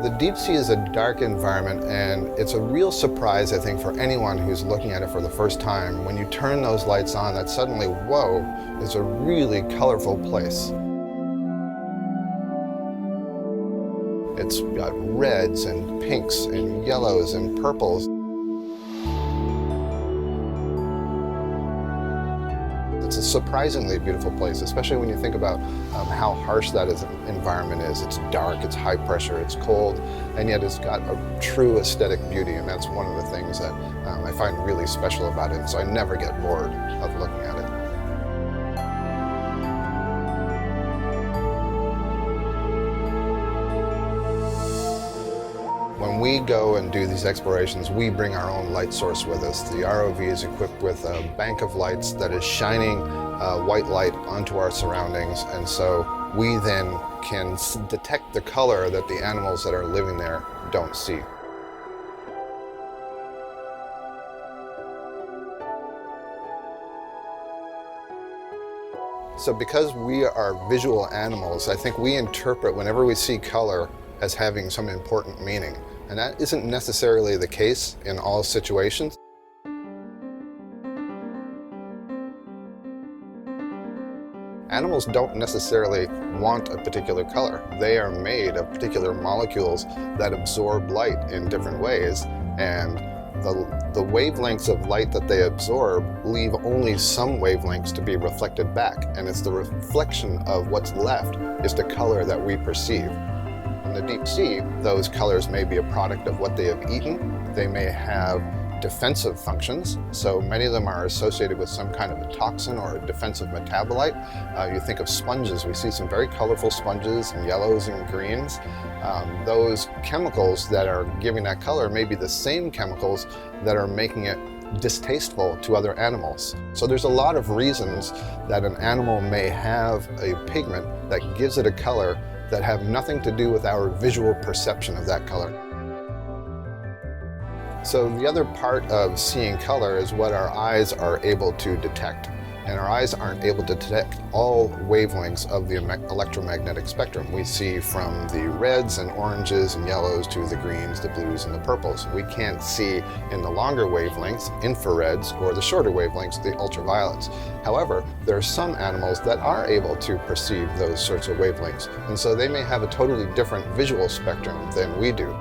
The deep sea is a dark environment, and it's a real surprise, I think, for anyone who's looking at it for the first time. When you turn those lights on, that suddenly, whoa, is a really colorful place. It's got reds and pinks and yellows and purples. It's a surprisingly beautiful place, especially when you think about how harsh that environment is. It's dark, it's high pressure, it's cold, and yet it's got a true aesthetic beauty, and that's one of the things that I find really special about it, and so I never get bored of looking at it. When we go and do these explorations, we bring our own light source with us. The ROV is equipped with a bank of lights that is shining white light onto our surroundings, and so we then can detect the color that the animals that are living there don't see. So because we are visual animals, I think we interpret whenever we see color as having some important meaning. And that isn't necessarily the case in all situations. Animals don't necessarily want a particular color. They are made of particular molecules that absorb light in different ways, and the wavelengths of light that they absorb leave only some wavelengths to be reflected back, and it's the reflection of what's left is the color that we perceive. In the deep sea, those colors may be a product of what they have eaten. They may have defensive functions, so many of them are associated with some kind of a toxin or a defensive metabolite. You think of sponges. We see some very colorful sponges in yellows and greens. Those chemicals that are giving that color may be the same chemicals that are making it distasteful to other animals. So there's a lot of reasons that an animal may have a pigment that gives it a color that have nothing to do with our visual perception of that color. So the other part of seeing color is what our eyes are able to detect. And our eyes aren't able to detect all wavelengths of the electromagnetic spectrum. We see from the reds and oranges and yellows to the greens, the blues, and the purples. We can't see in the longer wavelengths, infrareds, or the shorter wavelengths, the ultraviolets. However, there are some animals that are able to perceive those sorts of wavelengths, and so they may have a totally different visual spectrum than we do.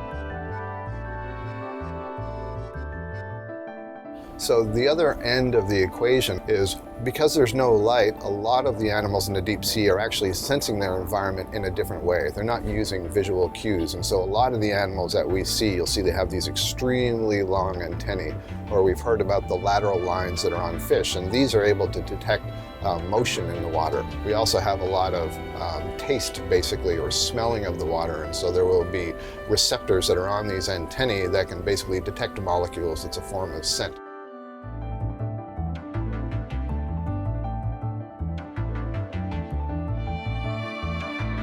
So the other end of the equation is, because there's no light, a lot of the animals in the deep sea are actually sensing their environment in a different way. They're not using visual cues, and so a lot of the animals that we see, you'll see they have these extremely long antennae, or we've heard about the lateral lines that are on fish, and these are able to detect motion in the water. We also have a lot of taste, basically, or smelling of the water, and so there will be receptors that are on these antennae that can basically detect molecules. It's a form of scent.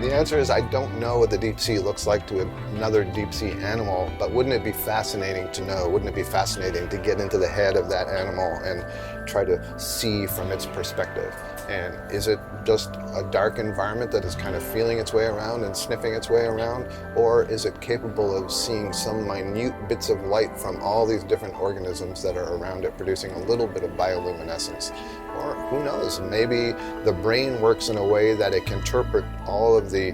The answer is I don't know what the deep sea looks like to another deep sea animal, but wouldn't it be fascinating to know? Wouldn't it be fascinating to get into the head of that animal and try to see from its perspective? And is it just a dark environment that is kind of feeling its way around and sniffing its way around? Or is it capable of seeing some minute bits of light from all these different organisms that are around it, producing a little bit of bioluminescence? Or who knows, maybe the brain works in a way that it can interpret all of the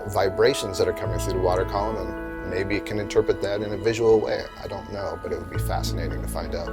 vibrations that are coming through the water column, and maybe it can interpret that in a visual way. I don't know, but it would be fascinating to find out.